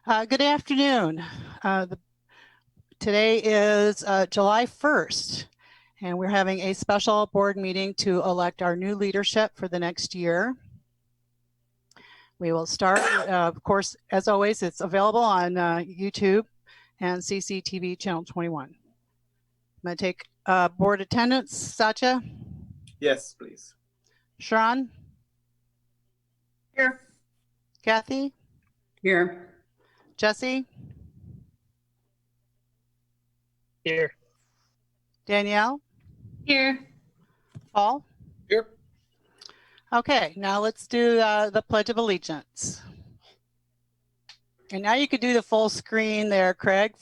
Good afternoon. Today is July 1st, and we're having a special board meeting to elect our new leadership for the next year. We will start, of course, as always, it's available on YouTube and CCTV Channel 21. I'm going to take board attendance. Satya? Yes, please. Sharon? Here. Kathy? Here. Jesse? Here. Danielle? Here. Paul? Here. Okay, now let's do the Pledge of Allegiance. And now you could do the full screen there, Craig,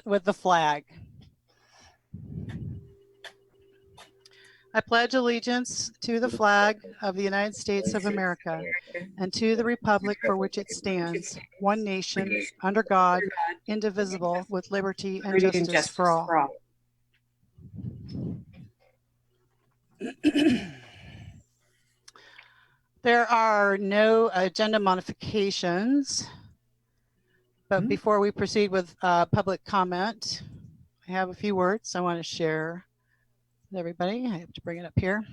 with the flag. I pledge allegiance to the flag of the United States of America and to the republic for which it stands, one nation, under God, indivisible, with liberty and justice for all. There are no agenda modifications, but before we proceed with public comment, I have a few words I want to share with everybody. I have to bring it up here.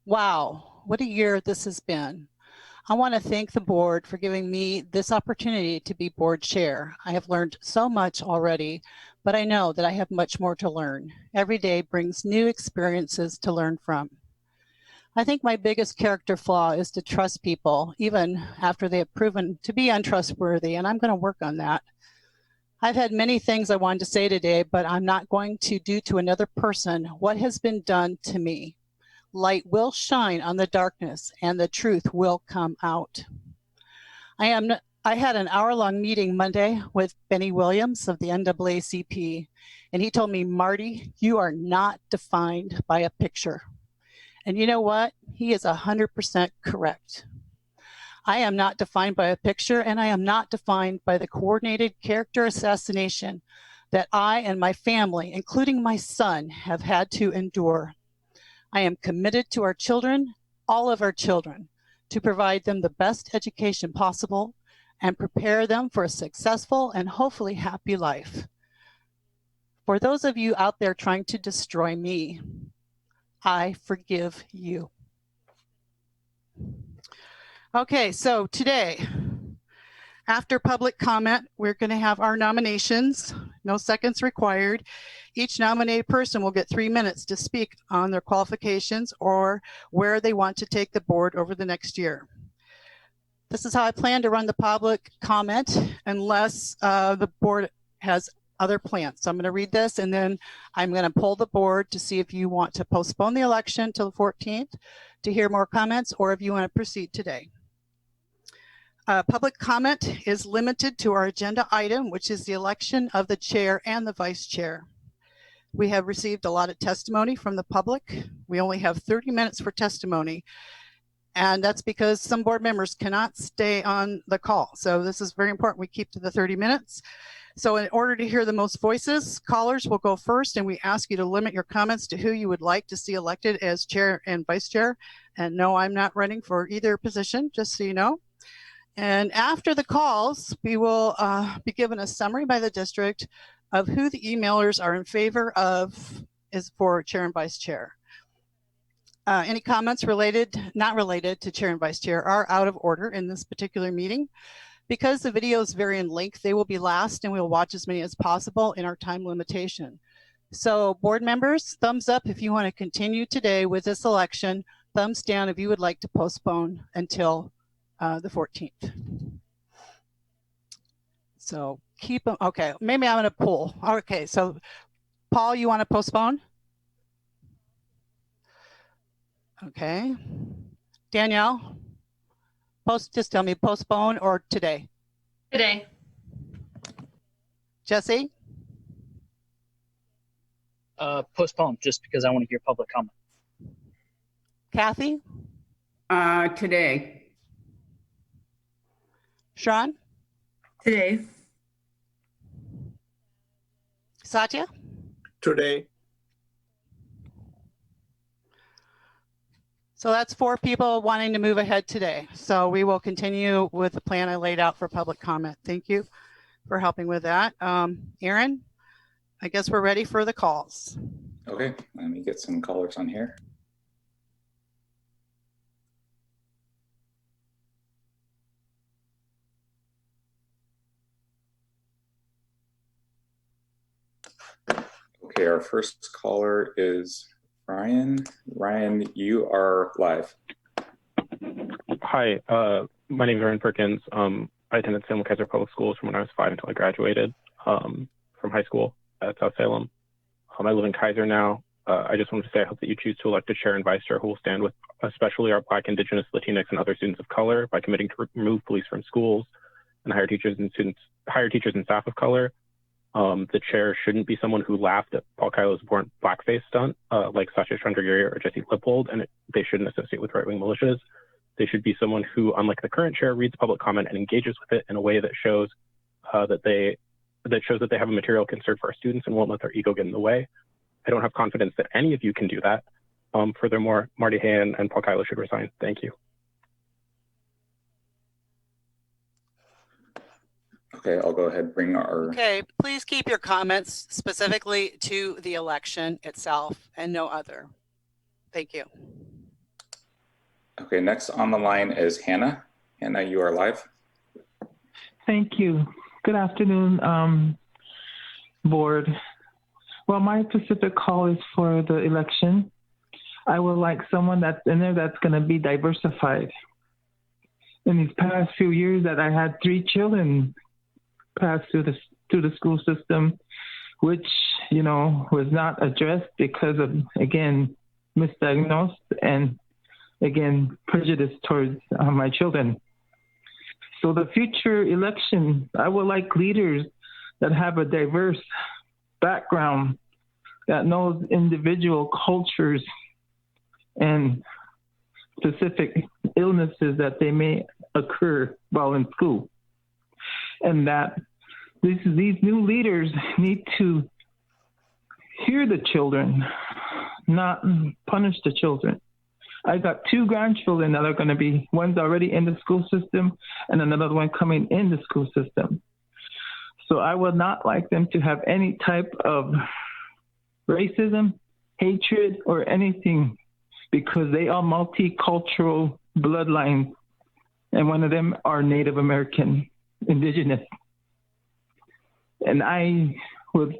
Wow, what a year this has been. I want to thank the board for giving me this opportunity to be board chair. I have learned so much already, but I know that I have much more to learn. Every day brings new experiences to learn from. I think my biggest character flaw is to trust people, even after they have proven to be untrustworthy, and I'm going to work on that. I've had many things I wanted to say today, but I'm not going to do to another person what has been done to me. Light will shine on the darkness and the truth will come out. I had an hour-long meeting Monday with Benny Williams of the NAACP, and he told me, Marty, you are not defined by a picture. And you know what? He is 100% correct. I am not defined by a picture, and I am not defined by the coordinated character assassination that I and my family, including my son, have had to endure. I am committed to our children, all of our children, to provide them the best education possible and prepare them for a successful and hopefully happy life. For those of you out there trying to destroy me, I forgive you. Okay, so today, after public comment, we're going to have our nominations, no seconds required. Each nominated person will get 3 minutes to speak on their qualifications or where they want to take the board over the next year. This is how I plan to run the public comment unless the board has other plans. So I'm going to read this and then I'm going to poll the board to see if you want to postpone the election till the 14th to hear more comments or if you want to proceed today. Public comment is limited to our agenda item, which is the election of the chair and the vice chair. We have received a lot of testimony from the public. We only have 30 minutes for testimony, and that's because some board members cannot stay on the call. So this is very important we keep to the 30 minutes. So in order to hear the most voices, callers will go first, and we ask you to limit your comments to who you would like to see elected as chair and vice chair. And no, I'm not running for either position, just so you know. And after the calls, we will be given a summary by the district of who the emailers are in favor of is for chair and vice chair. Any comments not related to chair and vice chair are out of order in this particular meeting. Because the videos vary in length, they will be last and we'll watch as many as possible in our time limitation. So board members, thumbs up if you want to continue today with this election, thumbs down if you would like to postpone until the 14th. So keep them, okay, maybe I'm going to pull. Okay, so Paul, you want to postpone? Okay. Danielle, just tell me postpone or today? Today. Jesse? Postpone, just because I want to hear public comment. Kathy? Today. Sean? Today. Today. So that's 4 people wanting to move ahead today. So we will continue with the plan I laid out for public comment. Thank you for helping with that. Aaron, I guess we're ready for the calls. Okay, let me get some callers on here. Okay, our first caller is Ryan. Ryan, you are live. Hi, my name is Ryan Perkins. I attended Salem-Keizer Public Schools from when I was 5 until I graduated from high school at South Salem. I live in Keizer now. I just wanted to say I hope that you choose to elect a chair and vice chair who will stand with especially our Black, Indigenous, Latinx, and other students of color by committing to remove police from schools and hire teachers and staff of color. The chair shouldn't be someone who laughed at Paul Kylo's born blackface stunt, like Sasha Chandragiri or Jesse Lippold, and they shouldn't associate with right-wing militias. They should be someone who, unlike the current chair, reads public comment and engages with it in a way that shows that they have a material concern for our students and won't let their ego get in the way. I don't have confidence that any of you can do that. Furthermore, Marty Hayan and Paul Kylo should resign. Thank you. Okay, I'll go ahead and bring our... Okay, please keep your comments specifically to the election itself and no other. Thank you. Okay, next on the line is Hannah. Hannah, you are live. Thank you. Good afternoon, board. Well, my specific call is for the election. I would like someone that's in there that's going to be diversified. In these past few years that I had 3 children pass through the school system, which, you know, was not addressed because of, again, misdiagnosed and, again, prejudice towards my children. So the future election, I would like leaders that have a diverse background, that knows individual cultures and specific illnesses that they may occur while in school. And that these new leaders need to hear the children, not punish the children. I got 2 grandchildren that are going to be, one's already in the school system and another one coming in the school system. So I would not like them to have any type of racism, hatred, or anything, because they are multicultural bloodlines, and one of them are Native American, Indigenous. And I would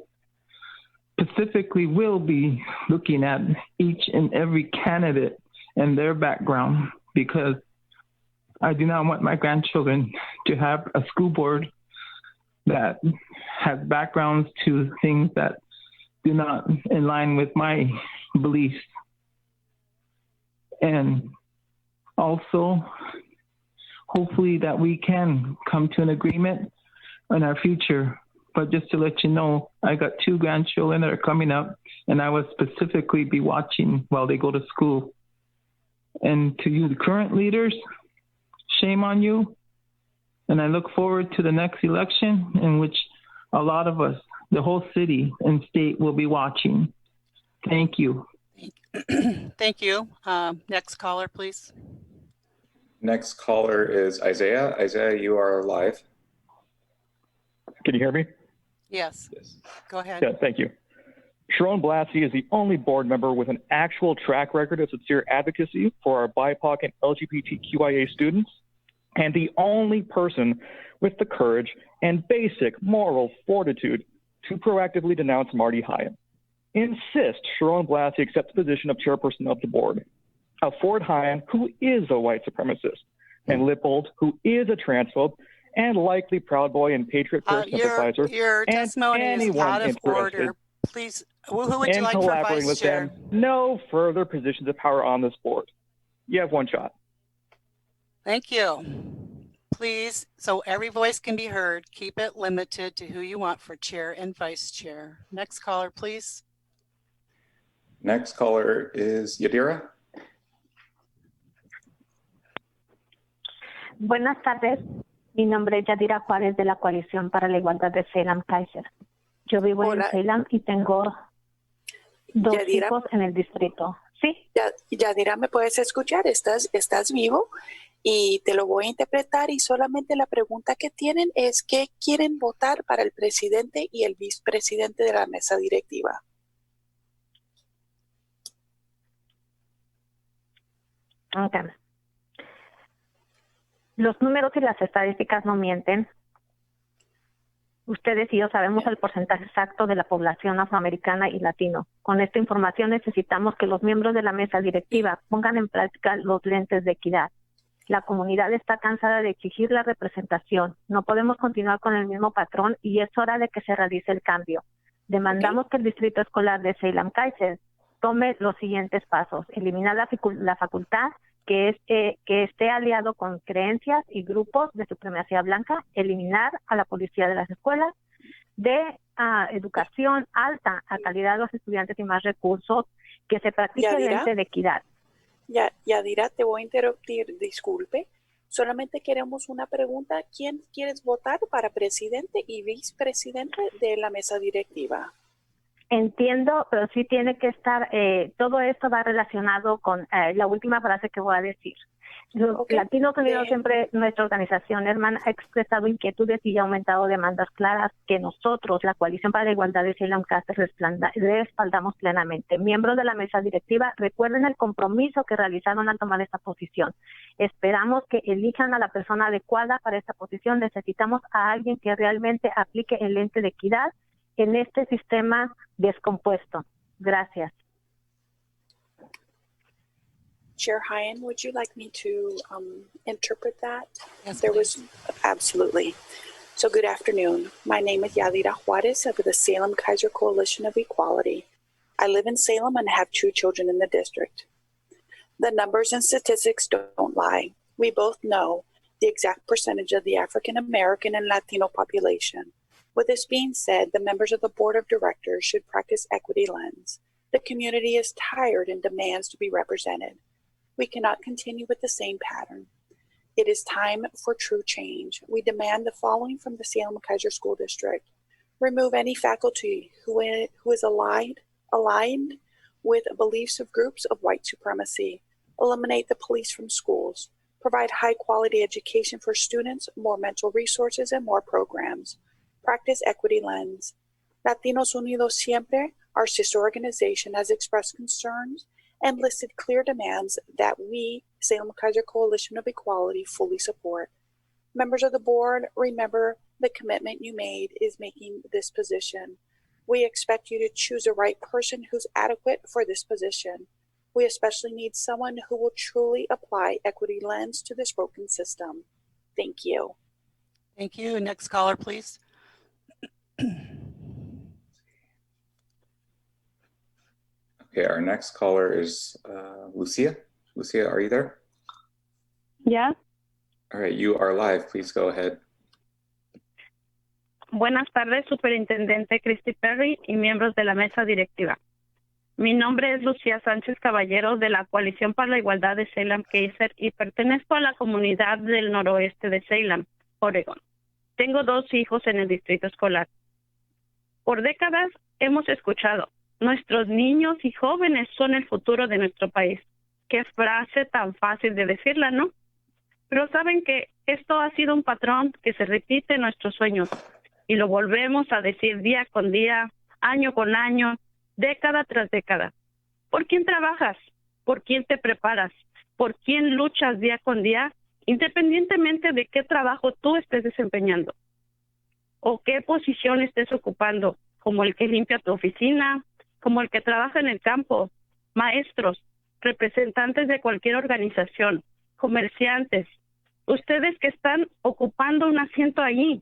specifically will be looking at each and every candidate and their background, because I do not want my grandchildren to have a school board that has backgrounds to things that do not in line with my beliefs. And also, hopefully that we can come to an agreement in our future. But just to let you know, I got 2 grandchildren that are coming up, and I will specifically be watching while they go to school. And to you, the current leaders, shame on you. And I look forward to the next election in which a lot of us, the whole city and state, will be watching. Thank you. Thank you. Next caller, please. Next caller is Isaiah. Isaiah, you are live. Can you hear me? Yes. Yes. Go ahead. Yeah, thank you. Sharon Blassie is the only board member with an actual track record of sincere advocacy for our BIPOC and LGBTQIA students, and the only person with the courage and basic moral fortitude to proactively denounce Marty Hayan. Insist Sharon Blassie accept the position of chairperson of the board. Afford Hayan, who is a white supremacist, and Lippold, who is a transphobe, and likely Proud Boy and Patriot First sympathizer. Your testimony is out of order. Please, who would you like for collaborating vice with chair? them, no further positions of power on this board. You have 1 shot. Thank you. Please, so every voice can be heard, keep it limited to who you want for chair and vice chair. Next caller, please. Next caller is Yadira. Buenas tardes. Mi nombre es Yadira Juárez de la Coalición para la Igualdad de Salem-Keizer. Yo vivo en Salem y tengo 2 Yadira, hijos en el distrito. ¿Sí? Yadira, ¿me puedes escuchar? Estás vivo y te lo voy a interpretar y solamente la pregunta que tienen es ¿qué quieren votar para el presidente y el vicepresidente de la mesa directiva? Okay. Los números y las estadísticas no mienten. Ustedes y yo sabemos el porcentaje exacto de la población afroamericana y latino. Con esta información necesitamos que los miembros de la mesa directiva pongan en práctica los lentes de equidad. La comunidad está cansada de exigir la representación. No podemos continuar con el mismo patrón y es hora de que se realice el cambio. Demandamos que el distrito escolar de Salem-Keizer tome los siguientes pasos. Eliminar la facultad que esté aliado con creencias y grupos de supremacía blanca, eliminar a la policía de las escuelas, de educación alta a calidad de los estudiantes y más recursos, que se practique el lente de equidad. Yadira, te voy a interrumpir, disculpe. Solamente queremos una pregunta. ¿Quién quieres votar para presidente y vicepresidente de la mesa directiva? Entiendo, pero sí tiene que estar, todo esto va relacionado con la última frase que voy a decir. Los Latinos Unidos siempre, nuestra organización hermana, ha expresado inquietudes y ha aumentado demandas claras que nosotros, la Coalición para la Igualdad de Salem-Keizer, respaldamos plenamente. Miembros de la mesa directiva, recuerden el compromiso que realizaron al tomar esta posición. Esperamos que elijan a la persona adecuada para esta posición. Necesitamos a alguien que realmente aplique el lente de equidad en este sistema descompuesto. Gracias. Chair Hyen, would you like me to interpret that? Yes, There please. was absolutely. So good afternoon. My name is Yadira Juarez of the Salem-Keizer Coalition of Equality. I live in Salem and have 2 children in the district. The numbers and statistics don't lie. We both know the exact percentage of the African American and Latino population. With this being said, the members of the board of directors should practice equity lens. The community is tired and demands to be represented. We cannot continue with the same pattern. It is time for true change. We demand the following from the Salem-Keizer School District. Remove any faculty who is aligned with beliefs of groups of white supremacy. Eliminate the police from schools. Provide high-quality education for students, more mental resources, and more programs. Practice equity lens. Latinos Unidos Siempre, our sister organization, has expressed concerns and listed clear demands that we, Salem-Keizer Coalition of Equality, fully support. Members of the board, remember the commitment you made is making this position. We expect you to choose the right person who's adequate for this position. We especially need someone who will truly apply equity lens to this broken system. Thank you. Thank you. Next caller, please. Okay, our next caller is Lucia. Lucia, are you there? Ya. All right, you are live. Please go ahead. Buenas tardes, Superintendente Christy Perry y miembros de la mesa directiva. Mi nombre es Lucía Sánchez Caballero de la Coalición para la Igualdad de Salem-Keizer y pertenezco a la comunidad del noroeste de Salem, Oregón. Tengo 2 hijos en el distrito escolar. Por décadas hemos escuchado: nuestros niños y jóvenes son el futuro de nuestro país. Qué frase tan fácil de decirla, ¿no? Pero saben que esto ha sido un patrón que se repite en nuestros sueños y lo volvemos a decir día con día, año con año, década tras década. ¿Por quién trabajas? ¿Por quién te preparas? ¿Por quién luchas día con día, independientemente de qué trabajo tú estés desempeñando o qué posición estés ocupando, como el que limpia tu oficina, como el que trabaja en el campo, maestros, representantes de cualquier organización, comerciantes, ustedes que están ocupando un asiento allí,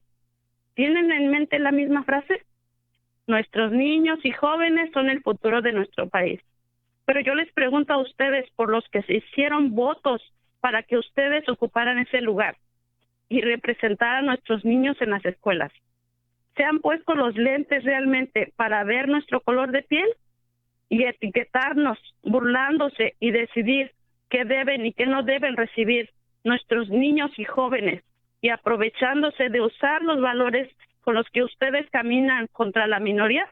¿tienen en mente la misma frase? Nuestros niños y jóvenes son el futuro de nuestro país. Pero yo les pregunto a ustedes, por los que se hicieron votos para que ustedes ocuparan ese lugar y representaran a nuestros niños en las escuelas, ¿se han puesto los lentes realmente para ver nuestro color de piel y etiquetarnos, burlándose y decidir qué deben y qué no deben recibir nuestros niños y jóvenes, y aprovechándose de usar los valores con los que ustedes caminan contra la minoría?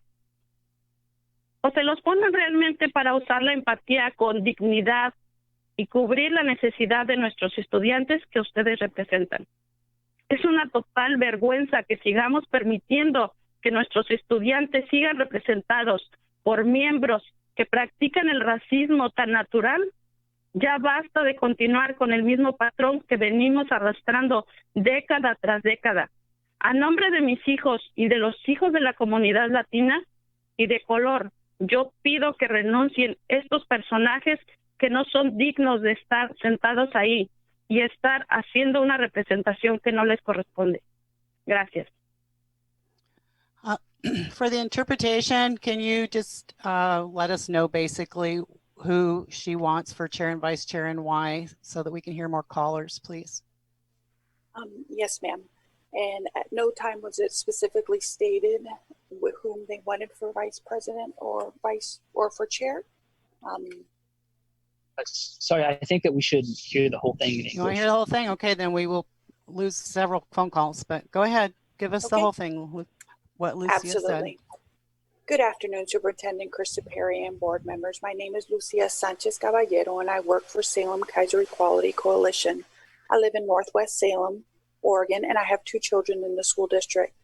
¿O se los ponen realmente para usar la empatía con dignidad y cubrir la necesidad de nuestros estudiantes que ustedes representan? Es una total vergüenza que sigamos permitiendo que nuestros estudiantes sigan representados por miembros que practican el racismo tan natural. Ya basta de continuar con el mismo patrón que venimos arrastrando década tras década. A nombre de mis hijos y de los hijos de la comunidad latina y de color, yo pido que renuncien estos personajes que no son dignos de estar sentados ahí y estar haciendo una representación que no les corresponde. Gracias. For the interpretation, can you just let us know basically who she wants for chair and vice chair and why, so that we can hear more callers, please? Yes, ma'am. And at no time was it specifically stated with whom they wanted for vice president or for chair. Sorry, I think that we should hear the whole thing in English. You want to hear the whole thing? Okay, then we will lose several phone calls, but go ahead. Give us the whole thing with what Lucia Absolutely. said. Good afternoon, Superintendent Krista Perry and board members. My name is Lucia Sanchez Caballero, and I work for Salem-Keizer Equality Coalition. I live in Northwest Salem, Oregon, and I have 2 children in the school district.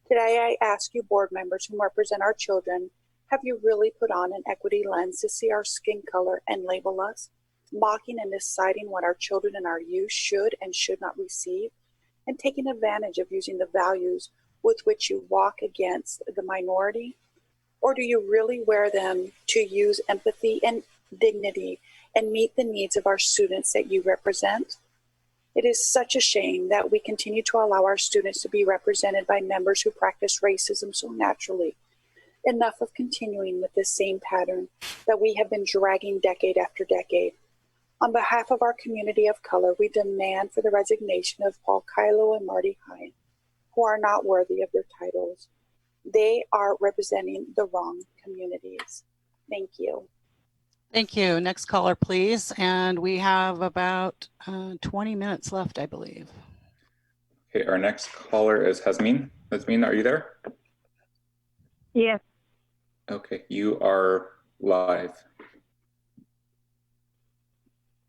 Today, I ask you board members who represent our children, have you really put on an equity lens to see our skin color and label us, mocking and deciding what our children and our youth should and should not receive, and taking advantage of using the values with which you walk against the minority? Or do you really wear them to use empathy and dignity and meet the needs of our students that you represent? It is such a shame that we continue to allow our students to be represented by members who practice racism so naturally. Enough of continuing with this same pattern that we have been dragging decade after decade. On behalf of our community of color, we demand for the resignation of Paul Kylo and Marty Hine, who are not worthy of their titles. They are representing the wrong communities. Thank you. Thank you. Next caller, please. And we have about 20 minutes left, I believe. Okay, our next caller is Hasmin. Hasmin, are you there? Yes. Okay, you are live.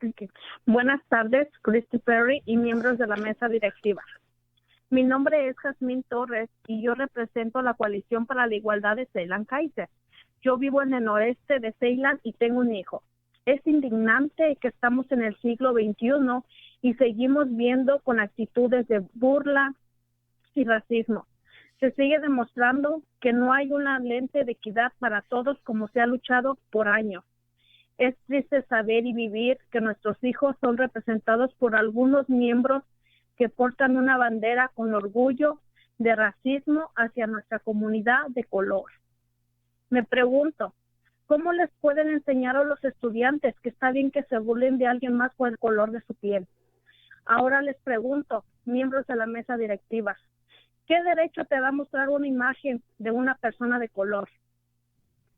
Okay. Buenas tardes, Christy Perry y miembros de la mesa directiva. Mi nombre es Jazmín Torres y yo represento a la Coalición para la Igualdad de Salem-Keizer. Yo vivo en el noreste de Salem y tengo un hijo. Es indignante que estamos en el siglo XXI y seguimos viendo con actitudes de burla y racismo. Se sigue demostrando que no hay una lente de equidad para todos como se ha luchado por años. Es triste saber y vivir que nuestros hijos son representados por algunos miembros que portan una bandera con orgullo de racismo hacia nuestra comunidad de color. Me pregunto, ¿cómo les pueden enseñar a los estudiantes que está bien que se burlen de alguien más por el color de su piel? Ahora les pregunto, miembros de la mesa directiva, ¿qué derecho te da a mostrar una imagen de una persona de color?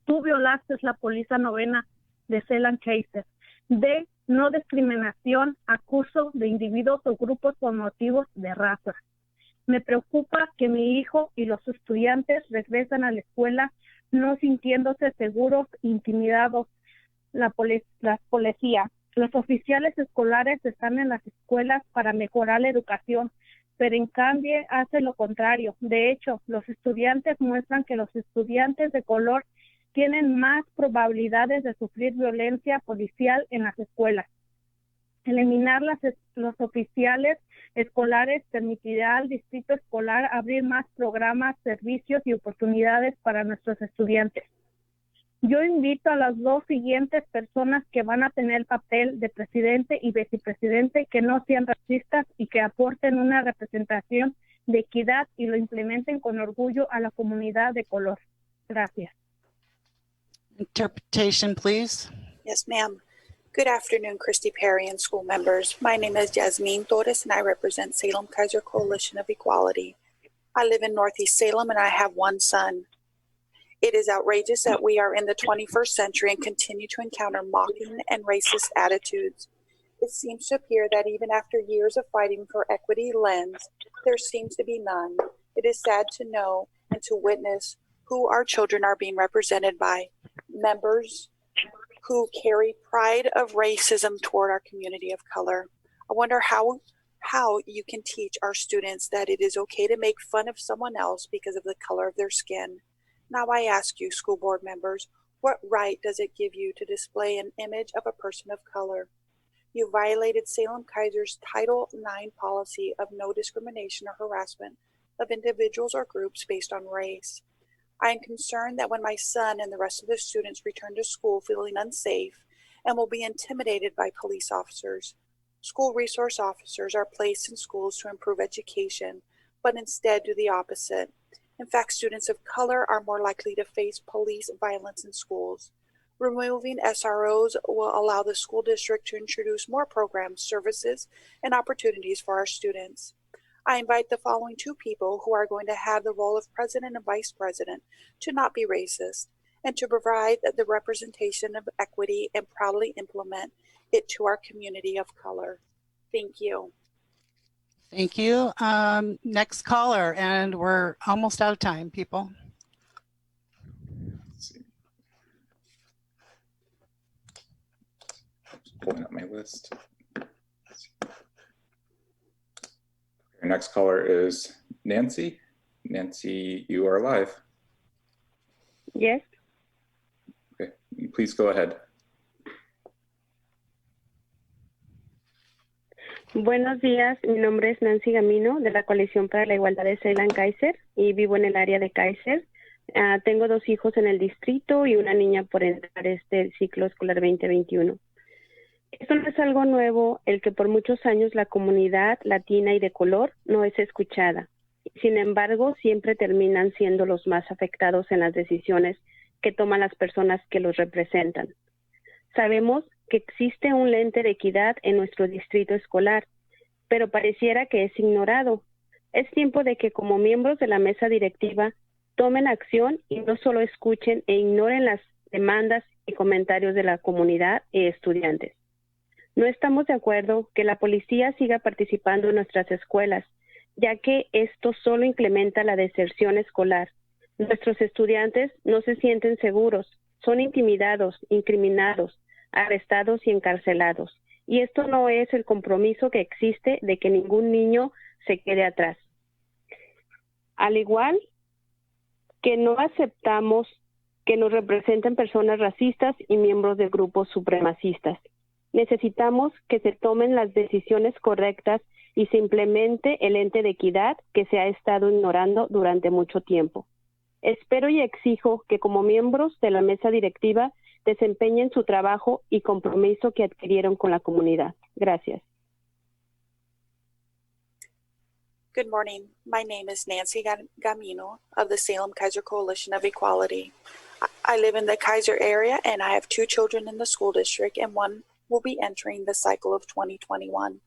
Tú violaste la póliza novena de Salem-Keizer de no discriminación, acuso de individuos o grupos por motivos de raza. Me preocupa que mi hijo y los estudiantes regresan a la escuela no sintiéndose seguros, intimidados. La policía, los oficiales escolares están en las escuelas para mejorar la educación, pero en cambio hace lo contrario. De hecho, los estudiantes muestran que los estudiantes de color tienen más probabilidades de sufrir violencia policial en las escuelas. Eliminar los oficiales escolares permitirá al distrito escolar abrir más programas, servicios y oportunidades para nuestros estudiantes. Yo invito a las 2 siguientes personas que van a tener el papel de presidente y vicepresidente que no sean racistas y que aporten una representación de equidad y lo implementen con orgullo a la comunidad de color. Gracias. Interpretation, please. Yes, ma'am. Good afternoon, Christy Perry and school members. My name is Jasmine Torres, and I represent Salem-Keizer Coalition of Equality. I live in Northeast Salem, and I have 1 son. It is outrageous that we are in the 21st century and continue to encounter mocking and racist attitudes. It seems to appear that even after years of fighting for equity lens, there seems to be none. It is sad to know and to witness who our children are being represented by, members who carry pride of racism toward our community of color. I wonder how you can teach our students that it is okay to make fun of someone else because of the color of their skin. Now I ask you, school board members, what right does it give you to display an image of a person of color? You violated Salem-Keizer's Title IX policy of no discrimination or harassment of individuals or groups based on race. I am concerned that when my son and the rest of the students return to school feeling unsafe and will be intimidated by police officers, school resource officers are placed in schools to improve education, but instead do the opposite. In fact, students of color are more likely to face police violence in schools. Removing SROs will allow the school district to introduce more programs, services, and opportunities for our students. I invite the following two people who are going to have the role of president and vice president to not be racist and to provide the representation of equity and proudly implement it to our community of color. Thank you. Thank you. Next caller, and we're almost out of time, people. Let's see. Just pulling up my list. Our next caller is Nancy. Nancy, you are live. Yes. Okay, please go ahead. Buenos días, mi nombre es Nancy Gamino de la Coalición para la Igualdad de Salem-Keizer y vivo en el área de Keizer. Tengo 2 hijos en el distrito y una niña por entrar este ciclo escolar 2021. Esto no es algo nuevo, el que por muchos años la comunidad latina y de color no es escuchada. Sin embargo, siempre terminan siendo los más afectados en las decisiones que toman las personas que los representan. Sabemos que existe un lente de equidad en nuestro distrito escolar, pero pareciera que es ignorado. Es tiempo de que como miembros de la mesa directiva tomen acción y no solo escuchen e ignoren las demandas y comentarios de la comunidad y estudiantes. No estamos de acuerdo que la policía siga participando en nuestras escuelas, ya que esto solo incrementa la deserción escolar. Nuestros estudiantes no se sienten seguros, son intimidados, incriminados, arrestados y encarcelados. Y esto no es el compromiso que existe de que ningún niño se quede atrás. Al igual que no aceptamos que nos representen personas racistas y miembros de grupos supremacistas. Necesitamos que se tomen las decisiones correctas y se implemente el ente de equidad que se ha estado ignorando durante mucho tiempo. Espero y exijo que como miembros de la mesa directiva desempeñen su trabajo y compromiso que adquirieron con la comunidad. Gracias. Good morning. My name is Nancy Gamino of the Salem-Keizer Coalition of Equality. I live in the Keizer area and I have 2 children in the school district and 1 will be entering the cycle of 2021.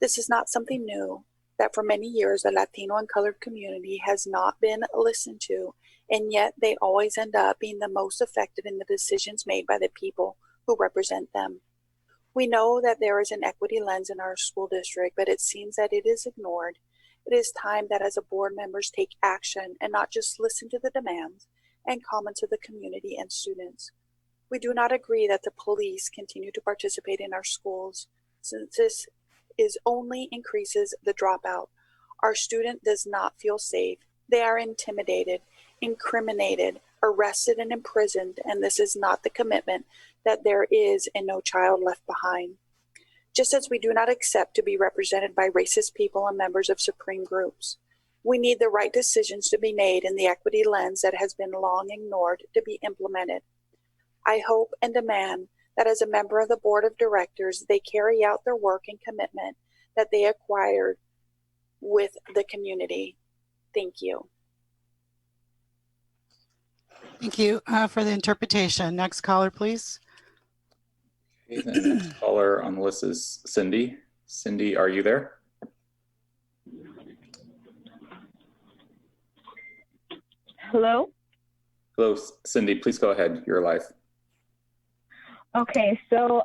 This is not something new, that for many years the Latino and colored community has not been listened to, and yet they always end up being the most affected in the decisions made by the people who represent them. We know that there is an equity lens in our school district, but it seems that it is ignored. It is time that as a board members take action and not just listen to the demands and comments of the community and students. We do not agree that the police continue to participate in our schools, since this only increases the dropout. Our student does not feel safe. They are intimidated, incriminated, arrested, and imprisoned, and this is not the commitment that there is in No Child Left Behind. Just as we do not accept to be represented by racist people and members of supreme groups, we need the right decisions to be made in the equity lens that has been long ignored to be implemented. I hope and demand that as a member of the board of directors, they carry out their work and commitment that they acquired with the community. Thank you. Thank you for the interpretation. Next caller, please. Okay, the next caller on the list is Cindy. Cindy, are you there? Hello? Hello, Cindy, please go ahead. You're live. Okay, so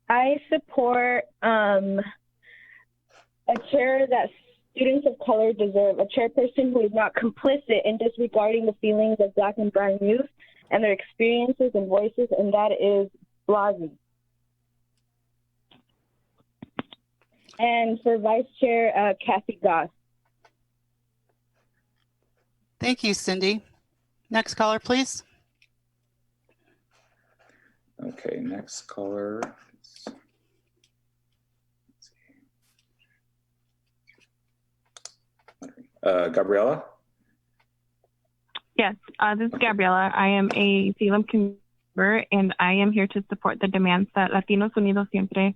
I support a chair that Students of color deserve a chairperson who is not complicit in disregarding the feelings of Black and brown youth and their experiences and voices, and that is Blasey. And for vice chair, Kathy Goss. Thank you, Cindy. Next caller, please. Okay, next caller. Gabriella? Yes, this is Gabriela. I am a Salem community member, and I am here to support the demands that Latinos Unidos Siempre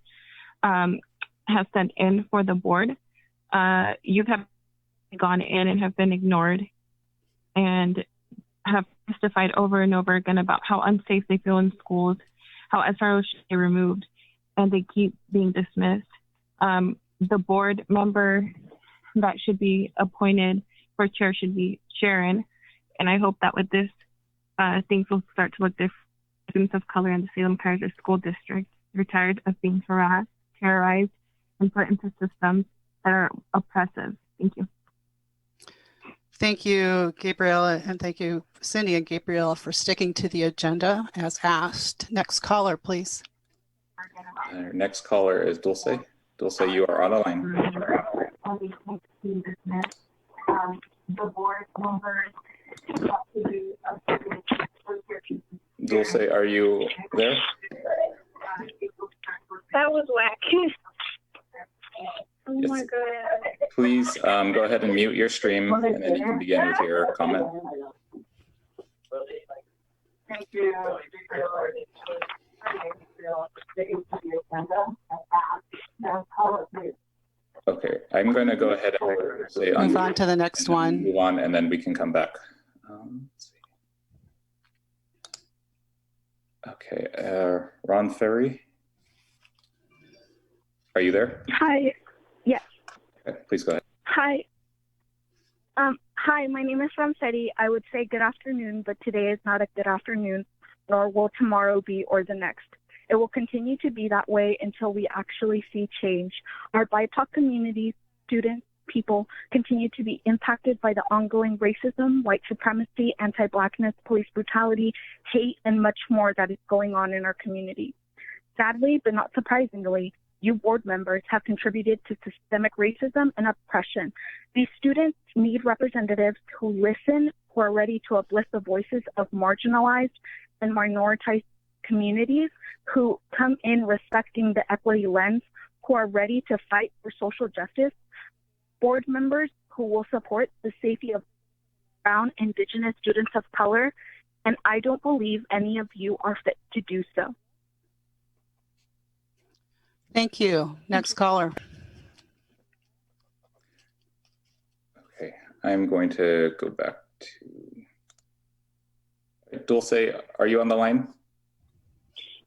has sent in for the board. Youth have gone in and have been ignored and have testified over and over again about how unsafe they feel in schools, how SROs should be removed, and they keep being dismissed. The board member that should be appointed for chair should be Sharon. And I hope that with this, things will start to look different. Students of color in the Salem-Keizer School District are tired of being harassed, terrorized, and put into systems that are oppressive. Thank you. Thank you, Gabriella, and thank you, Cindy and Gabriella, for sticking to the agenda as asked. Next caller, please. Our next caller is Dulce. Dulce, you are on the line. The board members. Dulce, are you there? That was whack. Oh Yes. my God. Please go ahead and mute your stream, and then you can begin with your comment. Thank you. Okay, I'm going to go ahead and say Move on to the next one. Move on, and then we can come back. Let's see. Okay, Ron Ferry, are you there? Hi. Yes. Okay, please go ahead. Hi. Hi, my name is Ramseti. I would say good afternoon, but today is not a good afternoon, nor will tomorrow be or the next. It will continue to be that way until we actually see change. Our BIPOC community, students, people continue to be impacted by the ongoing racism, white supremacy, anti-Blackness, police brutality, hate, and much more that is going on in our community. Sadly, but not surprisingly, you board members have contributed to systemic racism and oppression. These students need representatives who listen, who are ready to uplift the voices of marginalized and minoritized communities, who come in respecting the equity lens, who are ready to fight for social justice, board members who will support the safety of brown, indigenous students of color, and I don't believe any of you are fit to do so. Thank you. Next caller. Okay, I'm going to go back to Dulce. Are you on the line?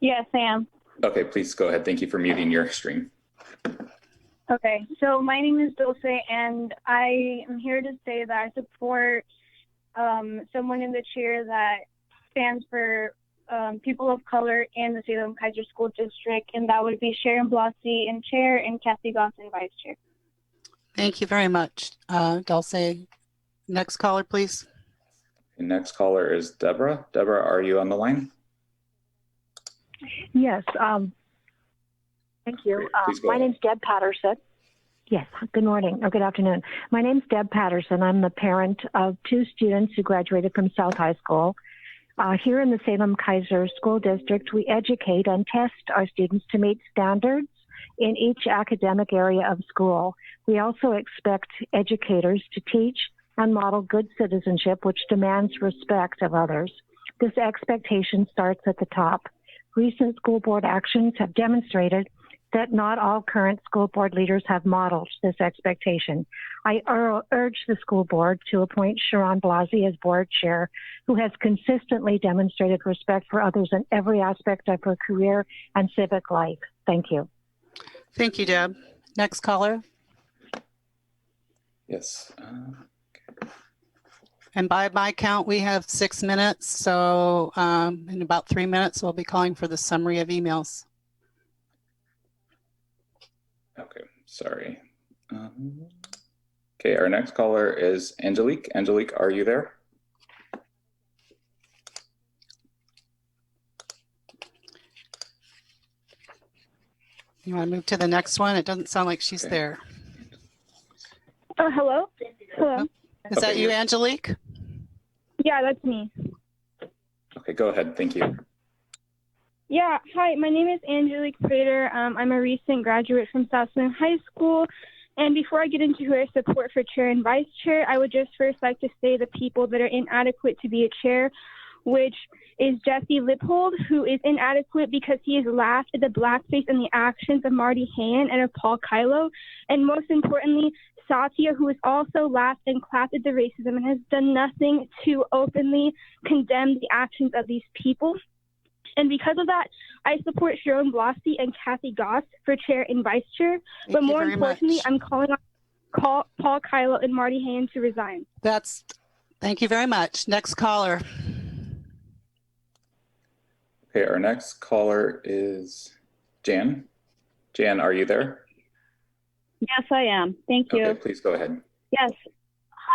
Yes, I am. Okay, please go ahead. Thank you for muting your stream. Okay, so my name is Dulce, and I am here to say that I support someone in the chair that stands for people of color in the Salem-Keizer School District, and that would be Sharon Blasey in chair and Kathy Goss in vice chair. Thank you very much, Dulce. Next caller, please. The next caller is Deborah. Deborah, are you on the line? Yes. Thank you. My name's Deb Patterson. Yes. Good morning or good afternoon. My name's Deb Patterson. I'm the parent of two students who graduated from South High School. Here in the Salem-Keizer School District, we educate and test our students to meet standards in each academic area of school. We also expect educators to teach and model good citizenship, which demands respect of others. This expectation starts at the top. Recent school board actions have demonstrated that not all current school board leaders have modeled this expectation. I urge the school board to appoint Sharon Blasey as board chair, who has consistently demonstrated respect for others in every aspect of her career and civic life. Thank you. Thank you, Deb. Next caller. Yes. And by my count, we have 6 minutes. So in about 3 minutes, we'll be calling for the summary of emails. Okay, sorry. Okay, our next caller is Angelique. Angelique, are you there? You want to move to the next one? It doesn't sound like she's there. Hello? Hello? Is that you, Angelique? Yeah, that's me. Okay, go ahead. Thank you. Yeah, hi, my name is Angelique Prater. I'm a recent graduate from South Salem High School. And before I get into who I support for chair and vice chair, I would just first like to say the people that are inadequate to be a chair, which is Jesse Lippold, who is inadequate because he has laughed at the blackface and the actions of Marty Hayen and of Paul Kylo. And most importantly, Satya, who has also laughed and clapped at the racism and has done nothing to openly condemn the actions of these people. And because of that, I support Sharon Blasi and Kathy Goss for chair and vice chair. But more importantly, I'm calling on Paul Kylo and Marty Hayen to resign. Thank you very much. Next caller. Okay, our next caller is Jan. Jan, are you there? Yes, I am. Thank you. Okay, please go ahead. Yes.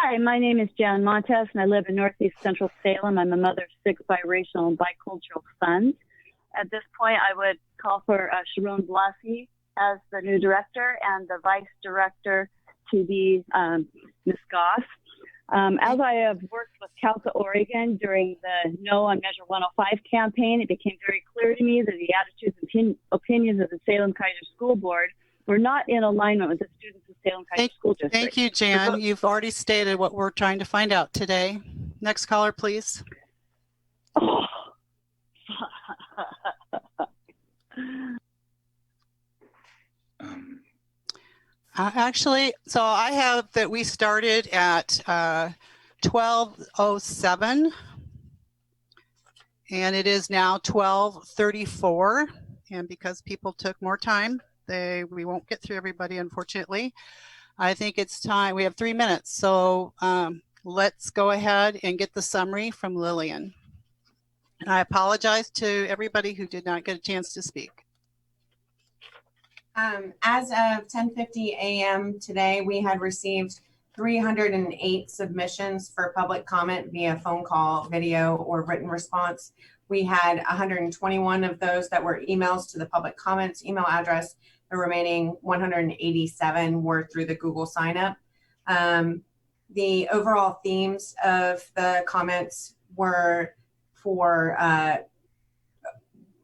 Hi, my name is Jan Montes, and I live in Northeast Central Salem. I'm a mother of 6 biracial and bicultural sons. At this point, I would call for Sharon Blasi as the new director and the vice director to be Ms. Goss. As I have worked with CALCA Oregon during the No on Measure 105 campaign, it became very clear to me that the attitudes and opinions of the Salem-Keizer School Board were not in alignment with the students of Salem-Keizer School District. Thank you, Jan. You've already stated what we're trying to find out today. Next caller, please. Actually, so I have that we started at 12:07 and it is now 12:34. And because people took more time, we won't get through everybody, unfortunately. I think it's time. We have 3 minutes. So let's go ahead and get the summary from Lillian. And I apologize to everybody who did not get a chance to speak. As of 10:50 a.m. today, we had received 308 submissions for public comment via phone call, video, or written response. We had 121 of those that were emails to the public comments email address. The remaining 187 were through the Google sign up. The overall themes of the comments were for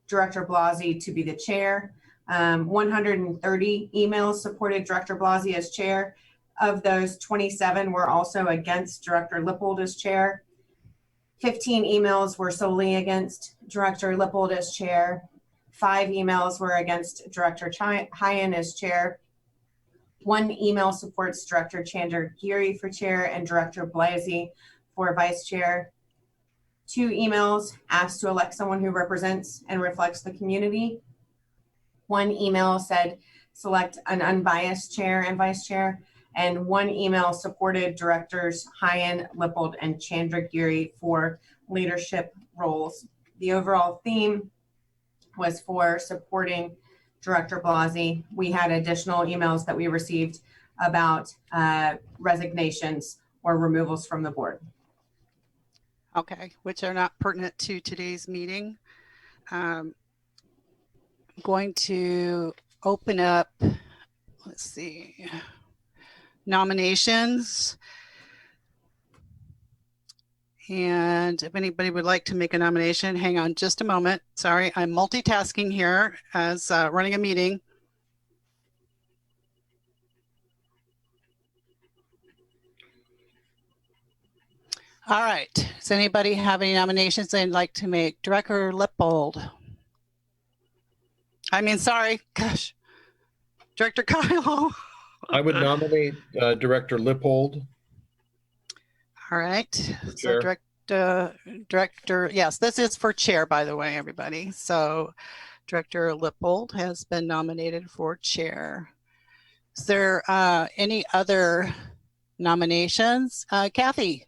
Director Blasi to be the chair. 130 emails supported Director Blasi as chair. Of those, 27 were also against Director Lippold as chair. 15 emails were solely against Director Lippold as chair. 5 emails were against Director Hayen as chair. 1 email supports Director Chandra Giri for chair and Director Blasi for vice chair. 2 emails asked to elect someone who represents and reflects the community. 1 email said select an unbiased chair and vice chair, and 1 email supported Directors Hayen, Lippold, and Chandra Giri for leadership roles. The overall theme was for supporting Director Blasi. We had additional emails that we received about resignations or removals from the board. Okay, which are not pertinent to today's meeting. I'm going to open up, let's see, nominations. And if anybody would like to make a nomination, hang on just a moment. Sorry, I'm multitasking here as running a meeting. All right, does anybody have any nominations they'd like to make? Director Lippold. Gosh. Director Kylo. I would nominate Director Lippold. All right, so Director, yes, this is for chair, by the way, everybody. So Director Lippold has been nominated for chair. Is there any other nominations? Kathy?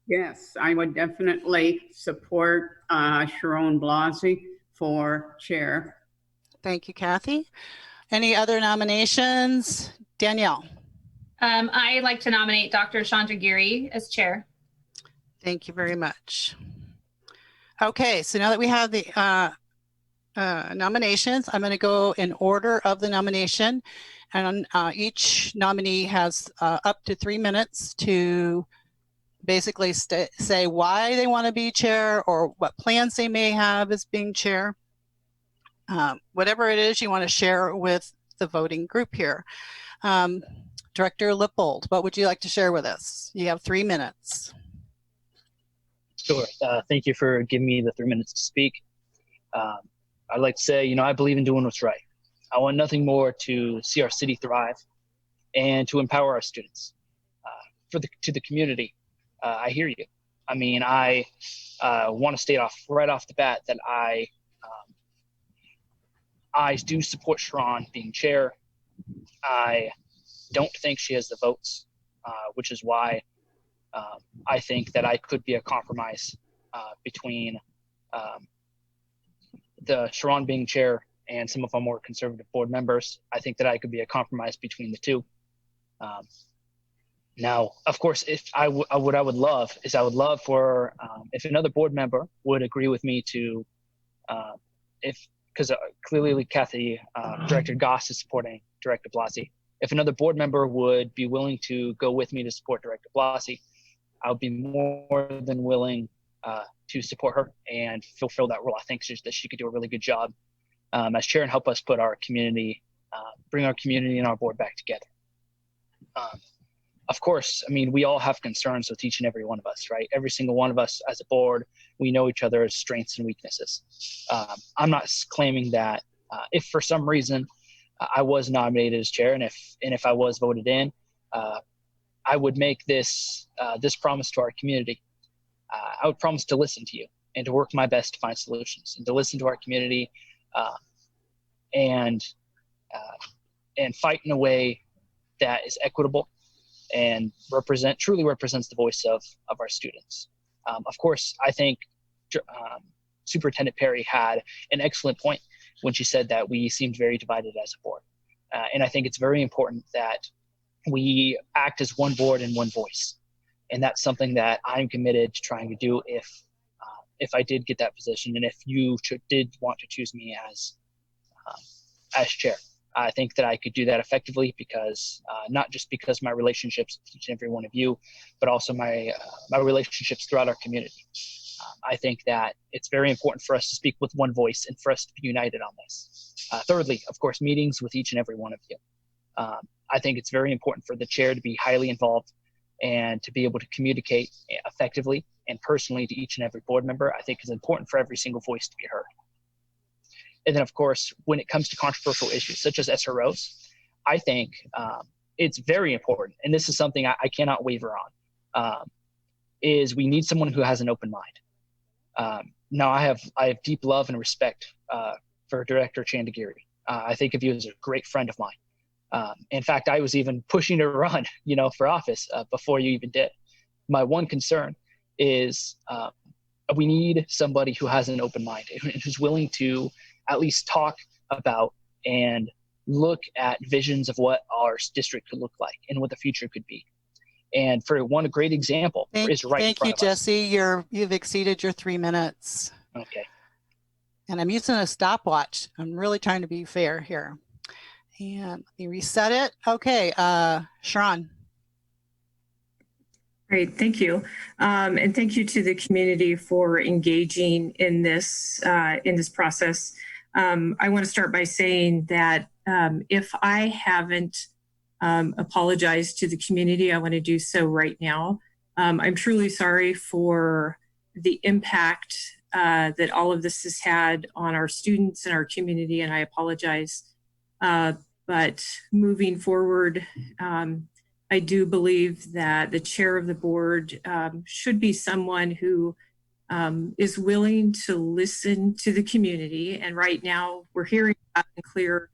Yes, I would definitely support Sharon Blasi for chair. Thank you, Kathy. Any other nominations? Danielle? I'd like to nominate Dr. Chandra Giri as chair. Thank you very much. Okay, so now that we have the nominations, I'm going to go in order of the nomination, and each nominee has up to 3 minutes to basically say why they want to be chair or what plans they may have as being chair. Whatever it is you want to share with the voting group here. Director Lippold, what would you like to share with us? You have 3 minutes. Sure. Thank you for giving me the 3 minutes to speak. I'd like to say, I believe in doing what's right. I want nothing more to see our city thrive and to empower our students. To the community, I hear you. I mean, I want to state right off the bat that I do support Sharon being chair. I don't think she has the votes, which is why I think that I could be a compromise between the Sharon being chair and some of our more conservative board members. I think that I could be a compromise between the two. Now, of course, what I would love for if another board member would agree with me to, because clearly Kathy, Director Goss is supporting Director Blasi. If another board member would be willing to go with me to support Director Blasi, I would be more than willing to support her and fulfill that role. I think that she could do a really good job as chair and help us put our community, bring our community and our board back together. Of course, I mean, we all have concerns with each and every one of us, right? Every single one of us as a board, we know each other's strengths and weaknesses. I'm not claiming that if for some reason I was nominated as chair and if I was voted in, I would make this promise to our community. I would promise to listen to you and to work my best to find solutions and to listen to our community and fight in a way that is equitable and truly represents the voice of our students. Of course, I think Superintendent Perry had an excellent point when she said that we seemed very divided as a board. And I think it's very important that we act as one board and one voice. And that's something that I'm committed to trying to do if I did get that position and if you did want to choose me as chair. I think that I could do that effectively because not just because my relationships with each and every one of you, but also my relationships throughout our community. I think that it's very important for us to speak with one voice and for us to be united on this. Thirdly, of course, meetings with each and every one of you. I think it's very important for the chair to be highly involved and to be able to communicate effectively and personally to each and every board member. I think it's important for every single voice to be heard. And then, of course, when it comes to controversial issues such as SROs, I think it's very important, and this is something I cannot waver on, is we need someone who has an open mind. Now, I have deep love and respect for Director Chandagiri. I think of you as a great friend of mine. In fact, I was even pushing to run, for office before you even did. My one concern is we need somebody who has an open mind and who's willing to at least talk about and look at visions of what our district could look like and what the future could be. And for a great example is right in front of us. Thank you, Jesse. You've exceeded your 3 minutes. Okay. And I'm using a stopwatch. I'm really trying to be fair here. And let me reset it. Okay, Sharon. Great, thank you. And thank you to the community for engaging in this process. I want to start by saying that if I haven't apologized to the community, I want to do so right now. I'm truly sorry for the impact that all of this has had on our students and our community, and I apologize. But moving forward, I do believe that the chair of the board should be someone who is willing to listen to the community. And right now we're hearing loud and clear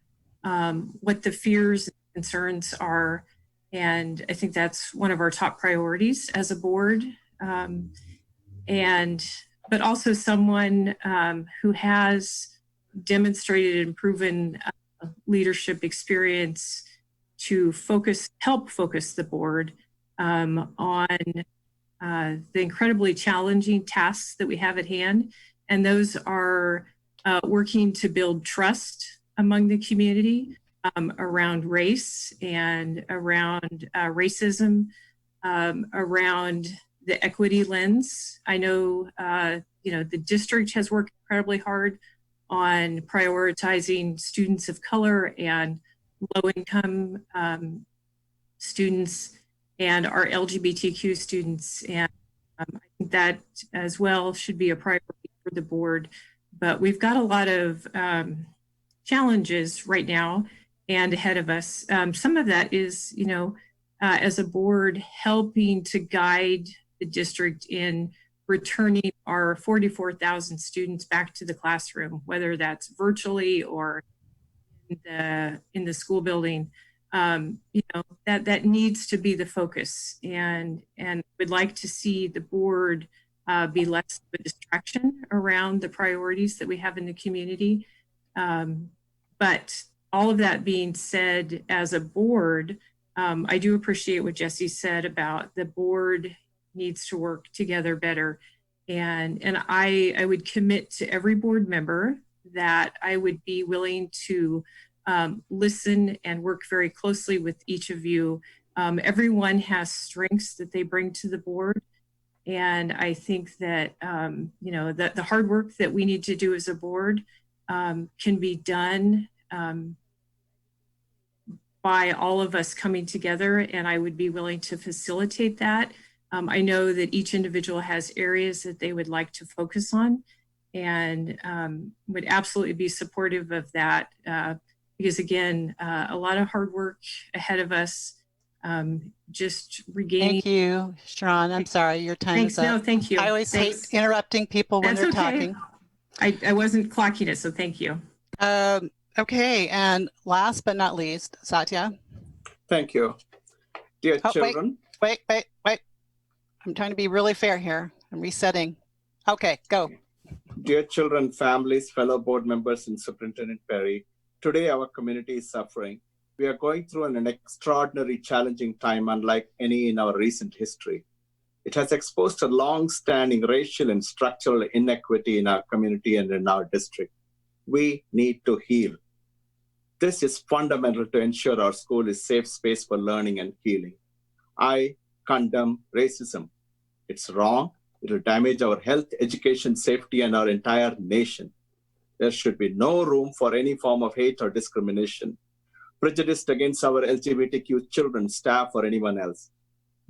what the fears and concerns are. And I think that's one of our top priorities as a board. But also someone who has demonstrated and proven leadership experience to help focus the board on the incredibly challenging tasks that we have at hand. And those are working to build trust among the community around race and around racism, around the equity lens. I know, the district has worked incredibly hard on prioritizing students of color and low-income students and our LGBTQ students. And I think that as well should be a priority for the board. But we've got a lot of challenges right now and ahead of us. Some of that is, as a board, helping to guide the district in returning our 44,000 students back to the classroom, whether that's virtually or in the school building. That needs to be the focus, and would like to see the board be less of a distraction around the priorities that we have in the community. But all of that being said, as a board, I do appreciate what Jesse said about the board needs to work together better. And I would commit to every board member that I would be willing to listen and work very closely with each of you. Everyone has strengths that they bring to the board. And I think that, that the hard work that we need to do as a board can be done by all of us coming together. And I would be willing to facilitate that. I know that each individual has areas that they would like to focus on, and would absolutely be supportive of that. Because again, a lot of hard work ahead of us, just regaining. Thank you, Sharon. I'm sorry, your time is up. No, thank you. I always hate interrupting people when they're talking. I wasn't clocking it, so thank you. Okay, and last but not least, Satya. Thank you. Dear children. Wait. I'm trying to be really fair here. I'm resetting. Okay, go. Dear children, families, fellow board members, and Superintendent Perry, today our community is suffering. We are going through an extraordinary challenging time unlike any in our recent history. It has exposed a long-standing racial and structural inequity in our community and in our district. We need to heal. This is fundamental to ensure our school is a safe space for learning and healing. I condemn racism. It's wrong. It will damage our health, education, safety, and our entire nation. There should be no room for any form of hate or discrimination, prejudice against our LGBTQ children, staff, or anyone else.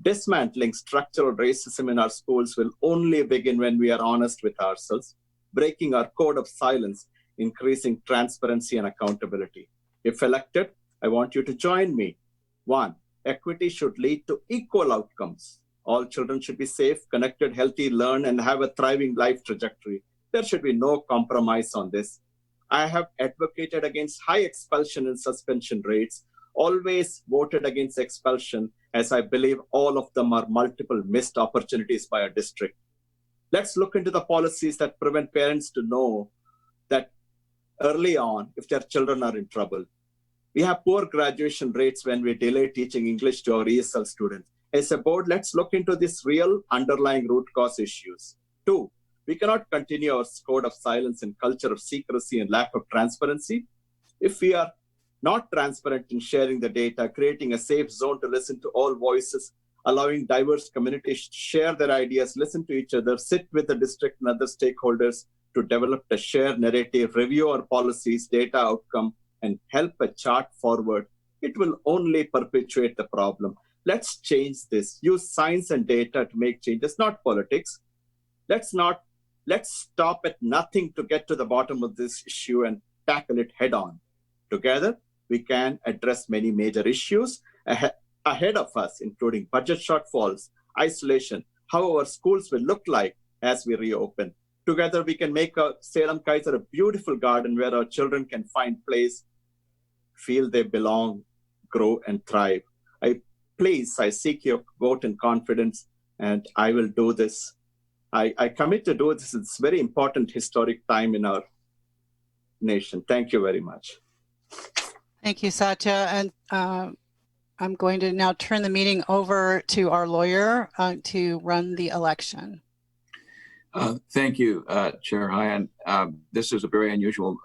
Dismantling structural racism in our schools will only begin when we are honest with ourselves, breaking our code of silence, increasing transparency and accountability. If elected, I want you to join me. 1, equity should lead to equal outcomes. All children should be safe, connected, healthy, learn, and have a thriving life trajectory. There should be no compromise on this. I have advocated against high expulsion and suspension rates, always voted against expulsion, as I believe all of them are multiple missed opportunities by our district. Let's look into the policies that prevent parents to know that early on if their children are in trouble. We have poor graduation rates when we delay teaching English to our ESL students. As a board, let's look into these real underlying root cause issues. 2, we cannot continue our code of silence and culture of secrecy and lack of transparency. If we are not transparent in sharing the data, creating a safe zone to listen to all voices, allowing diverse communities to share their ideas, listen to each other, sit with the district and other stakeholders to develop a shared narrative, review our policies, data outcome, and help a chart forward, it will only perpetuate the problem. Let's change this. Use science and data to make changes, not politics. Let's stop at nothing to get to the bottom of this issue and tackle it head on. Together, we can address many major issues ahead of us, including budget shortfalls, isolation, how our schools will look like as we reopen. Together, we can make Salem-Keizer a beautiful garden where our children can find place, feel they belong, grow, and thrive. I seek your vote and confidence, and I will do this. I commit to do this. It's a very important historic time in our nation. Thank you very much. Thank you, Satya. And I'm going to now turn the meeting over to our lawyer to run the election. Thank you, Chair Hyan. This is a very unusual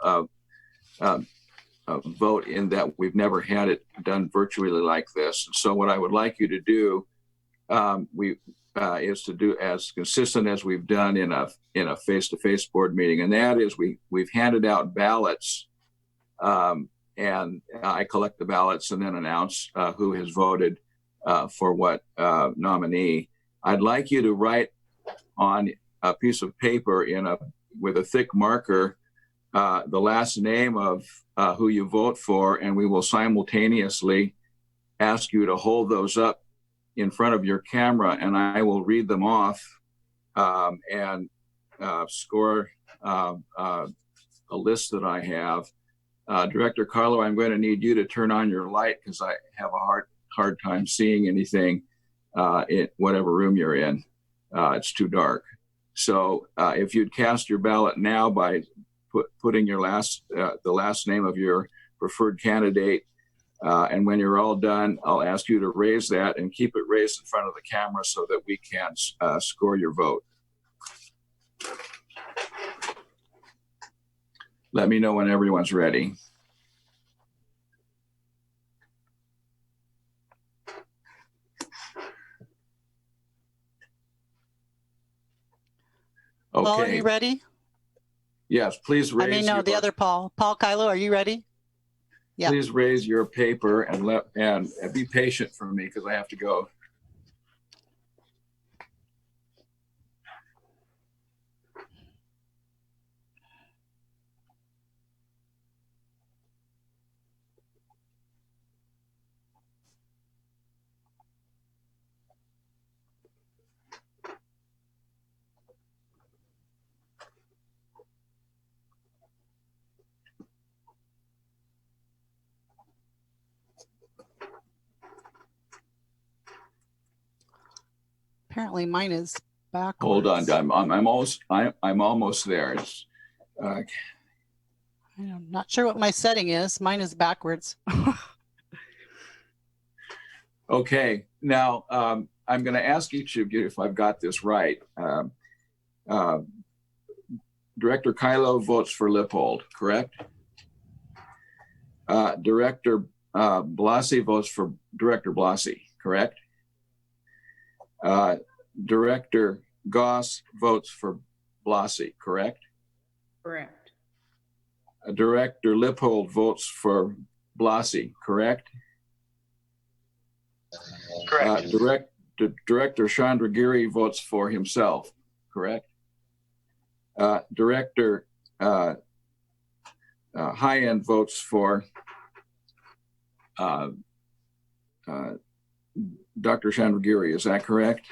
vote in that we've never had it done virtually like this. So what I would like you to do is to do as consistent as we've done in a face-to-face board meeting, and that is we've handed out ballots, and I collect the ballots and then announce who has voted for what nominee. I'd like you to write on a piece of paper with a thick marker the last name of who you vote for, and we will simultaneously ask you to hold those up in front of your camera, and I will read them off and score a list that I have. Director Carlo, I'm going to need you to turn on your light because I have a hard time seeing anything in whatever room you're in. It's too dark. So if you'd cast your ballot now by putting your the last name of your preferred candidate, and when you're all done, I'll ask you to raise that and keep it raised in front of the camera so that we can score your vote. Let me know when everyone's ready. Okay. Paul, are you ready? Yes, please raise. I mean, no, the other Paul. Paul Kylo, are you ready? Yeah. Please raise your paper and be patient for me because I have to go. Apparently mine is backwards. Hold on, I'm almost there. I'm not sure what my setting is. Mine is backwards. Okay, now I'm going to ask each of you if I've got this right. Director Kylo votes for Lippold, correct? Director Blasey votes for Director Blasey, correct? Director Goss votes for Blasey, correct? Correct. Director Lippold votes for Blasey, correct? Correct. Director Chandragiri votes for himself, correct? Director High-End votes for Dr. Chandragiri, is that correct?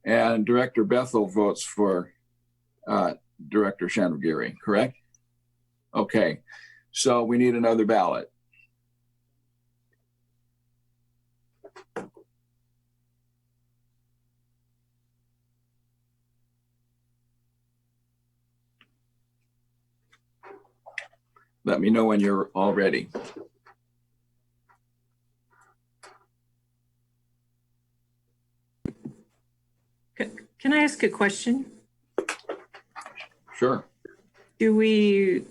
And Director Bethel votes for Director Chandragiri, correct? Okay, so we need another ballot. Let me know when you're all ready. Can I ask a question? Sure. Do we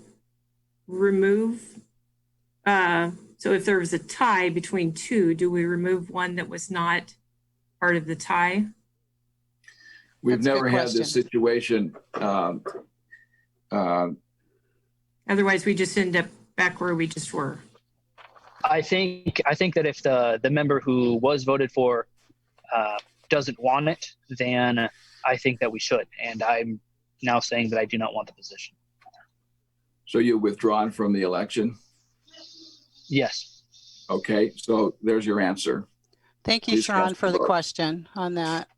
remove, so if there was a tie between two, do we remove one that was not part of the tie? We've never had this situation. Otherwise, we just end up back where we just were. I think that if the member who was voted for doesn't want it, then I think that we should. And I'm now saying that I do not want the position. So you're withdrawn from the election? Yes. Okay, so there's your answer. Thank you, Sharon, for the question on that.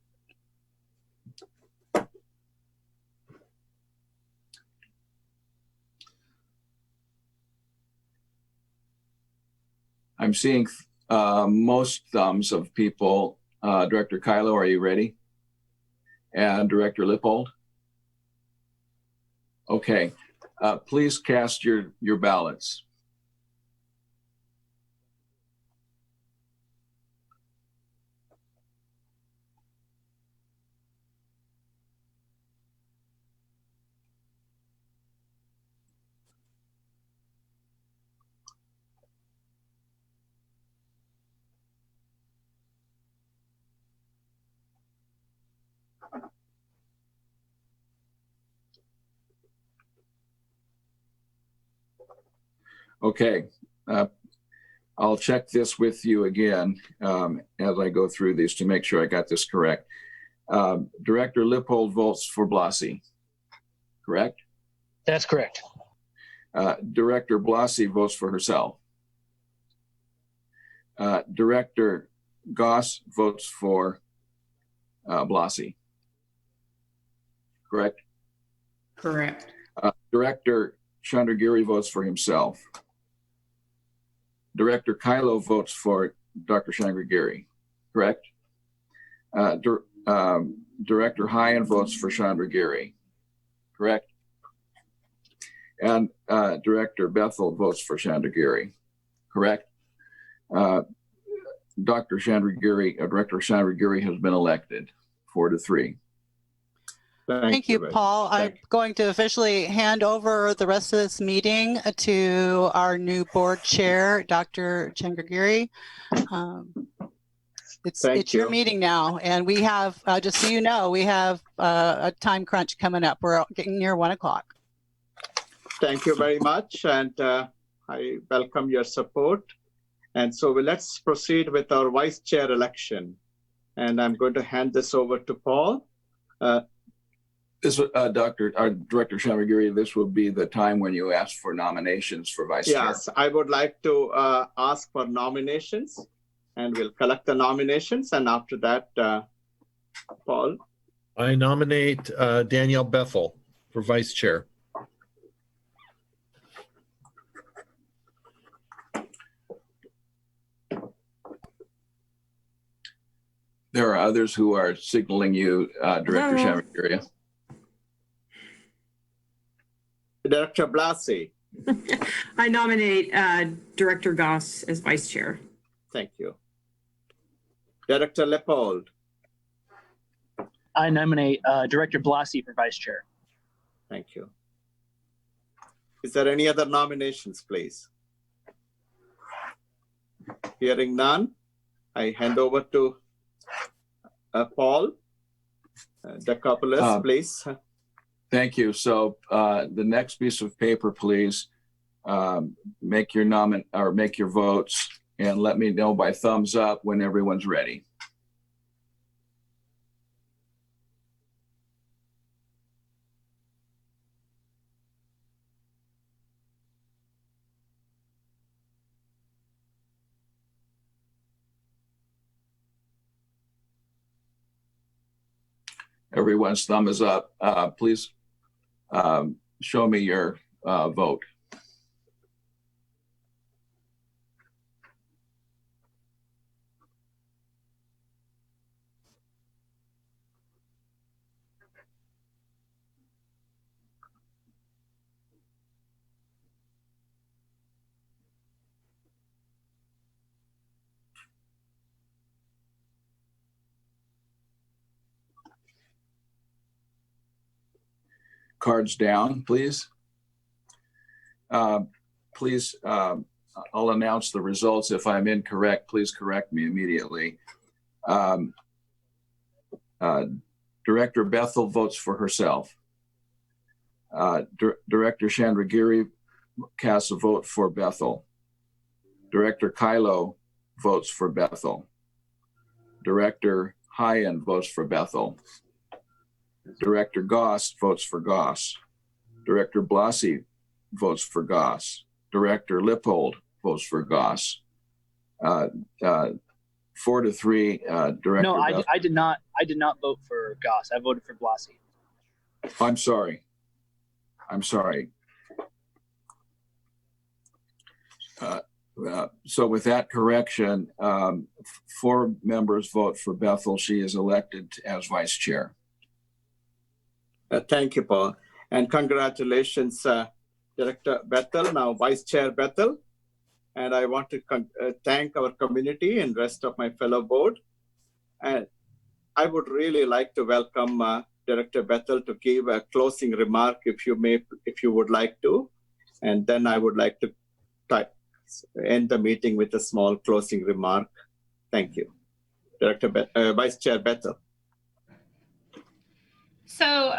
I'm seeing most thumbs of people. Director Kylo, are you ready? And Director Lippold? Okay, please cast your ballots. Okay. I'll check this with you again as I go through these to make sure I got this correct. Director Lippold votes for Blassie, correct? That's correct. Director Blassie votes for herself. Director Goss votes for Blassie, correct? Correct. Director Chandragiri votes for himself. Director Kylo votes for Dr. Chandragiri, correct? Director Hyan votes for Chandragiri, correct? And Director Bethel votes for Chandragiri, correct? Director Chandragiri has been elected 4-3. Thank you, Paul. I'm going to officially hand over the rest of this meeting to our new board chair, Dr. Chandragiri. It's your meeting now, and we have, just so you know, we have a time crunch coming up. We're getting near 1 o'clock. Thank you very much, and I welcome your support. And so let's proceed with our vice chair election. And I'm going to hand this over to Paul. Director Chandragiri, this will be the time when you ask for nominations for vice chair. Yes, I would like to ask for nominations, and we'll collect the nominations. And after that, Paul. I nominate Danielle Bethel for vice chair. There are others who are signaling you, Director Chandragiri. Director Blassie. I nominate Director Goss as vice chair. Thank you. Director Lippold. I nominate Director Blassie for vice chair. Thank you. Is there any other nominations, please? Hearing none, I hand over to Paul Decopoulos, please. Thank you. So the next piece of paper, please, make your votes and let me know by thumbs up when everyone's ready. Everyone's thumb is up. Please show me your vote. Cards down, please. Please, I'll announce the results. If I'm incorrect, please correct me immediately. Director Bethel votes for herself. Director Chandragiri casts a vote for Bethel. Director Kylo votes for Bethel. Director Hyan votes for Bethel. Director Goss votes for Goss. Director Blassie votes for Goss. Director Lippold votes for Goss. 4-3. Director. No, I did not. I did not vote for Goss. I voted for Blassie. I'm sorry. So with that correction, 4 members vote for Bethel. She is elected as vice chair. Thank you, Paul. And congratulations, Director Bethel, now Vice Chair Bethel. And I want to thank our community and rest of my fellow board. And I would really like to welcome Director Bethel to give a closing remark if you would like to. And then I would like to end the meeting with a small closing remark. Thank you. Vice Chair Bethel. So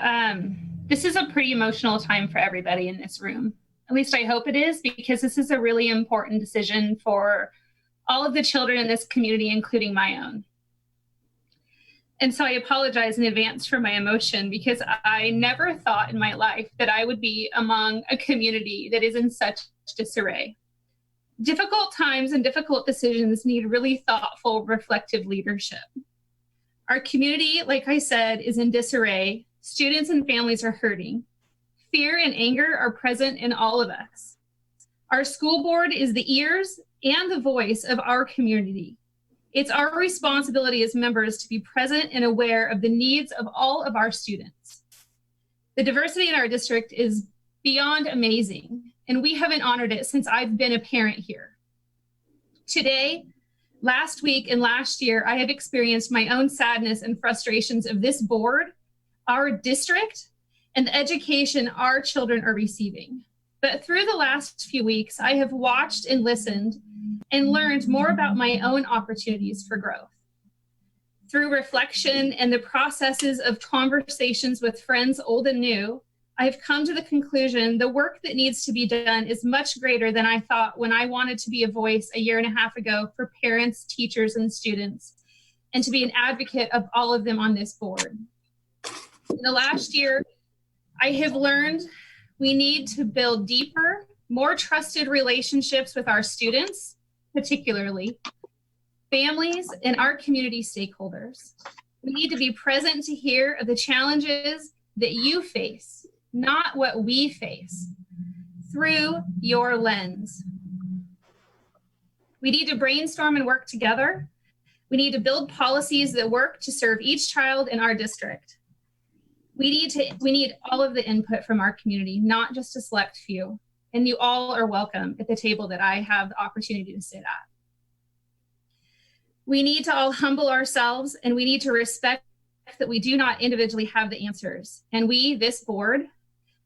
this is a pretty emotional time for everybody in this room. At least I hope it is, because this is a really important decision for all of the children in this community, including my own. And so I apologize in advance for my emotion, because I never thought in my life that I would be among a community that is in such disarray. Difficult times and difficult decisions need really thoughtful, reflective leadership. Our community, like I said, is in disarray. Students and families are hurting. Fear and anger are present in all of us. Our school board is the ears and the voice of our community. It's our responsibility as members to be present and aware of the needs of all of our students. The diversity in our district is beyond amazing, and we haven't honored it since I've been a parent here. Today, last week, and last year, I have experienced my own sadness and frustrations of this board, our district, and the education our children are receiving. But through the last few weeks, I have watched and listened and learned more about my own opportunities for growth. Through reflection and the processes of conversations with friends old and new, I have come to the conclusion the work that needs to be done is much greater than I thought when I wanted to be a voice a year and a half ago for parents, teachers, and students, and to be an advocate of all of them on this board. In the last year, I have learned we need to build deeper, more trusted relationships with our students, particularly families and our community stakeholders. We need to be present to hear of the challenges that you face, not what we face, through your lens. We need to brainstorm and work together. We need to build policies that work to serve each child in our district. We need all of the input from our community, not just a select few. And you all are welcome at the table that I have the opportunity to sit at. We need to all humble ourselves, and we need to respect that we do not individually have the answers. And we, this board,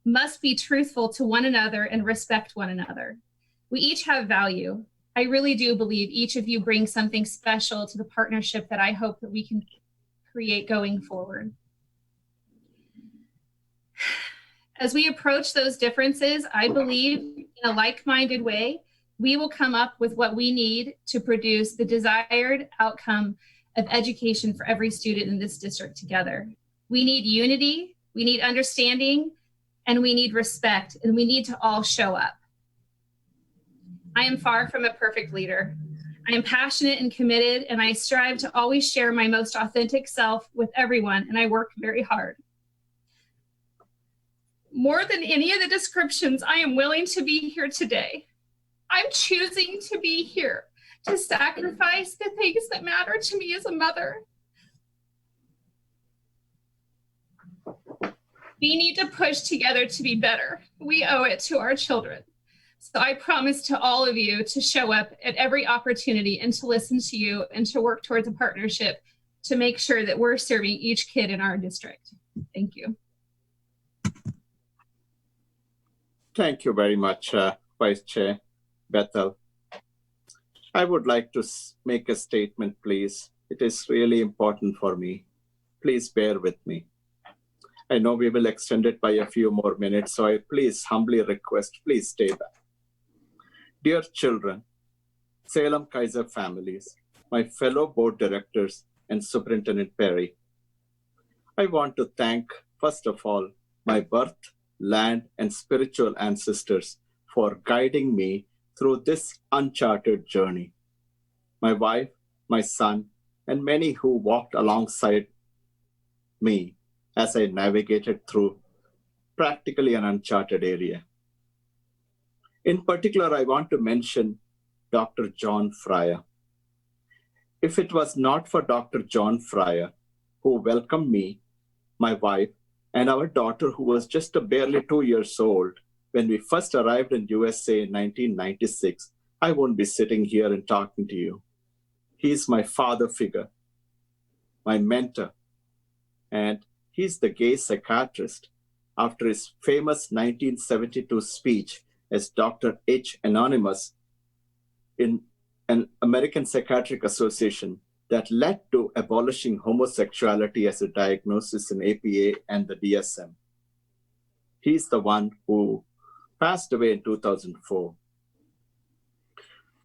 must be truthful to one another and respect one another. We each have value. I really do believe each of you brings something special to the partnership that I hope that we can create going forward. As we approach those differences, I believe in a like-minded way, we will come up with what we need to produce the desired outcome of education for every student in this district together. We need unity, we need understanding, and we need respect, and we need to all show up. I am far from a perfect leader. I am passionate and committed, and I strive to always share my most authentic self with everyone, and I work very hard. More than any of the descriptions, I am willing to be here today. I'm choosing to be here, to sacrifice the things that matter to me as a mother. We need to push together to be better. We owe it to our children. So I promise to all of you to show up at every opportunity and to listen to you and to work towards a partnership to make sure that we're serving each kid in our district. Thank you. Thank you very much, Vice Chair Bethel. I would like to make a statement, please. It is really important for me. Please bear with me. I know we will extend it by a few more minutes, so I please humbly request, please stay back. Dear children, Salem-Keizer families, my fellow board directors, and Superintendent Perry, I want to thank, first of all, my birth, land, and spiritual ancestors for guiding me through this uncharted journey. My wife, my son, and many who walked alongside me as I navigated through practically an uncharted area. In particular, I want to mention Dr. John Fryer. If it was not for Dr. John Fryer, who welcomed me, my wife, and our daughter, who was just barely 2 years old when we first arrived in USA in 1996, I won't be sitting here and talking to you. He's my father figure, my mentor, and he's the gay psychiatrist after his famous 1972 speech as Dr. H. Anonymous in an American Psychiatric Association that led to abolishing homosexuality as a diagnosis in APA and the DSM. He's the one who passed away in 2004.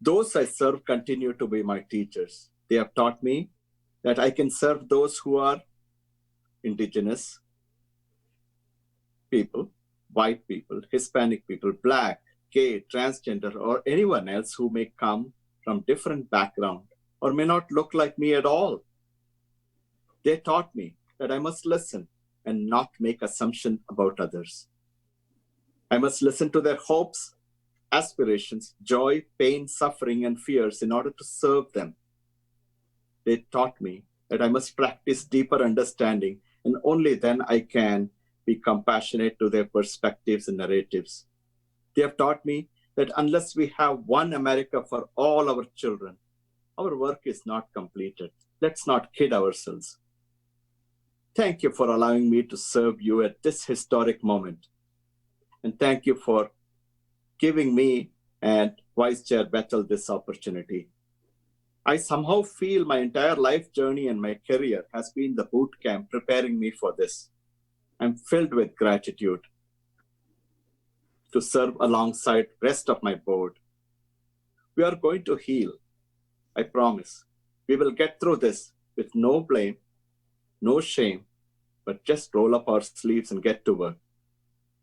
Those I serve continue to be my teachers. They have taught me that I can serve those who are indigenous people, white people, Hispanic people, Black, gay, transgender, or anyone else who may come from different background or may not look like me at all. They taught me that I must listen and not make assumptions about others. I must listen to their hopes, aspirations, joy, pain, suffering, and fears in order to serve them. They taught me that I must practice deeper understanding, and only then I can be compassionate to their perspectives and narratives. They have taught me that unless we have one America for all our children, our work is not completed. Let's not kid ourselves. Thank you for allowing me to serve you at this historic moment. And thank you for giving me and Vice Chair Bethel this opportunity. I somehow feel my entire life journey and my career has been the boot camp preparing me for this. I'm filled with gratitude to serve alongside the rest of my board. We are going to heal, I promise. We will get through this with no blame, no shame, but just roll up our sleeves and get to work.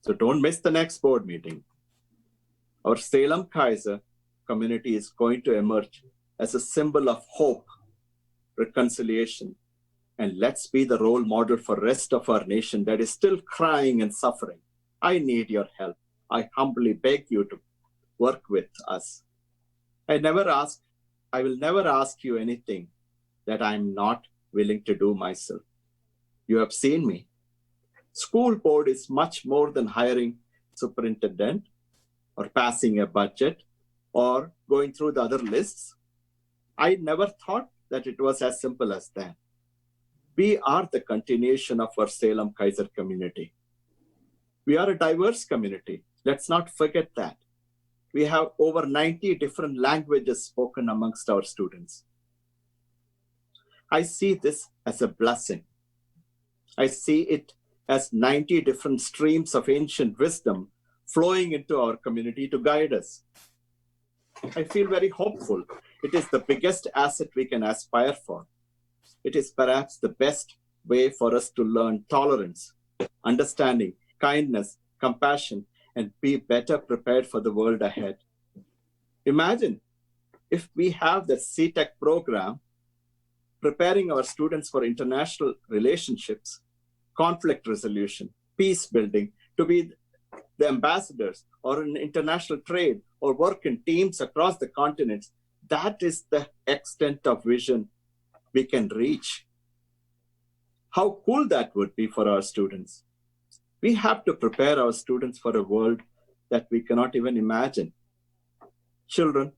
So don't miss the next board meeting. Our Salem-Keizer community is going to emerge as a symbol of hope, reconciliation, and let's be the role model for the rest of our nation that is still crying and suffering. I need your help. I humbly beg you to work with us. I will never ask you anything that I'm not willing to do myself. You have seen me. School board is much more than hiring superintendent or passing a budget or going through the other lists. I never thought that it was as simple as that. We are the continuation of our Salem-Keizer community. We are a diverse community. Let's not forget that. We have over 90 different languages spoken amongst our students. I see this as a blessing. I see it as 90 different streams of ancient wisdom flowing into our community to guide us. I feel very hopeful. It is the biggest asset we can aspire for. It is perhaps the best way for us to learn tolerance, understanding, kindness, compassion, and be better prepared for the world ahead. Imagine if we have the CTEC program preparing our students for international relationships, conflict resolution, peace building, to be the ambassadors or in international trade or work in teams across the continents. That is the extent of vision we can reach. How cool that would be for our students. We have to prepare our students for a world that we cannot even imagine. Children,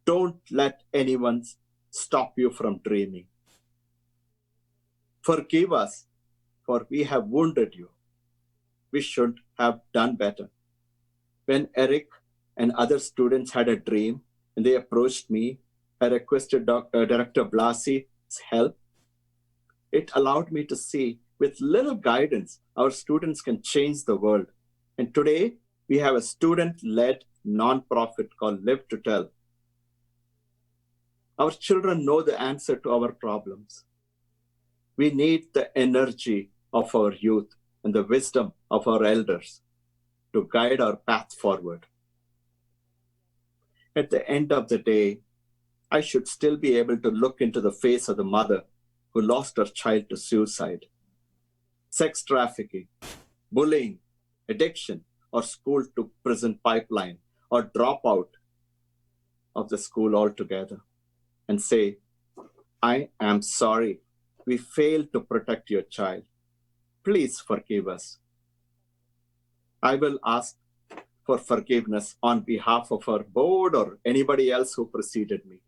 don't let anyone stop you from dreaming. Forgive us, for we have wounded you. We should have done better. When Eric and other students had a dream and they approached me, I requested Director Blasi's help. It allowed me to see, with little guidance, our students can change the world. And today, we have a student-led nonprofit called Live to Tell. Our children know the answer to our problems. We need the energy of our youth and the wisdom of our elders to guide our path forward. At the end of the day, I should still be able to look into the face of the mother who lost her child to suicide, sex trafficking, bullying, addiction, or school to prison pipeline, or dropout of the school altogether, and say, I am sorry, we failed to protect your child. Please forgive us. I will ask for forgiveness on behalf of our board or anybody else who preceded me.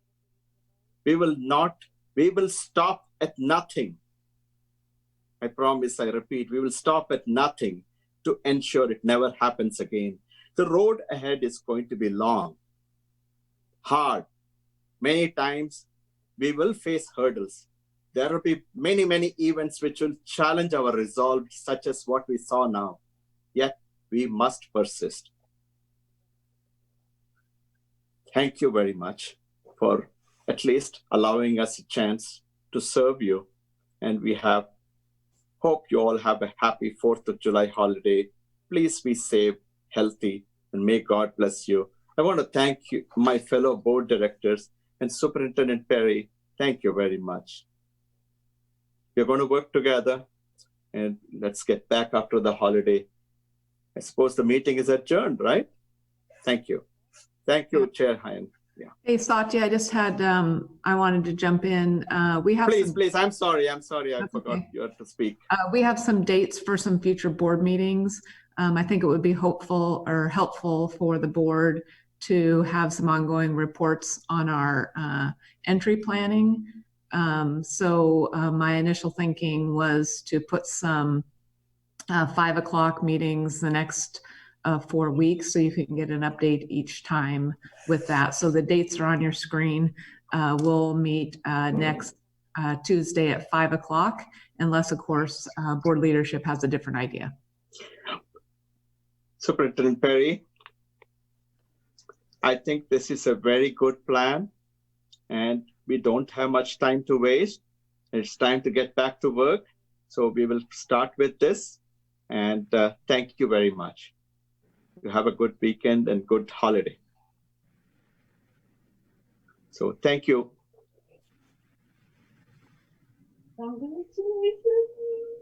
We will stop at nothing. I promise, I repeat, we will stop at nothing to ensure it never happens again. The road ahead is going to be long, hard. Many times we will face hurdles. There will be many, many events which will challenge our resolve, such as what we saw now. Yet we must persist. thank you very much for at least allowing us a chance to serve you. And we hope you all have a happy 4th of July holiday. Please be safe, healthy, and may God bless you. I want to thank you, my fellow board directors and Superintendent Perry. Thank you very much. We're going to work together, and let's get back after the holiday. I suppose the meeting is adjourned, right? Thank you. Thank you, Chair Hine. Yeah. Hey, Satya, I just had, I wanted to jump in. We have Please, I'm sorry. I forgot you had to speak. We have some dates for some future board meetings. I think it would be helpful for the board to have some ongoing reports on our entry planning. So my initial thinking was to put some 5 o'clock meetings the next 4 weeks, so you can get an update each time with that. So the dates are on your screen. We'll meet next Tuesday at 5 o'clock, unless, of course, board leadership has a different idea. Superintendent Perry, I think this is a very good plan, and we don't have much time to waste. It's time to get back to work. So we will start with this, and thank you very much. You have a good weekend and good holiday. So thank you. Congratulations.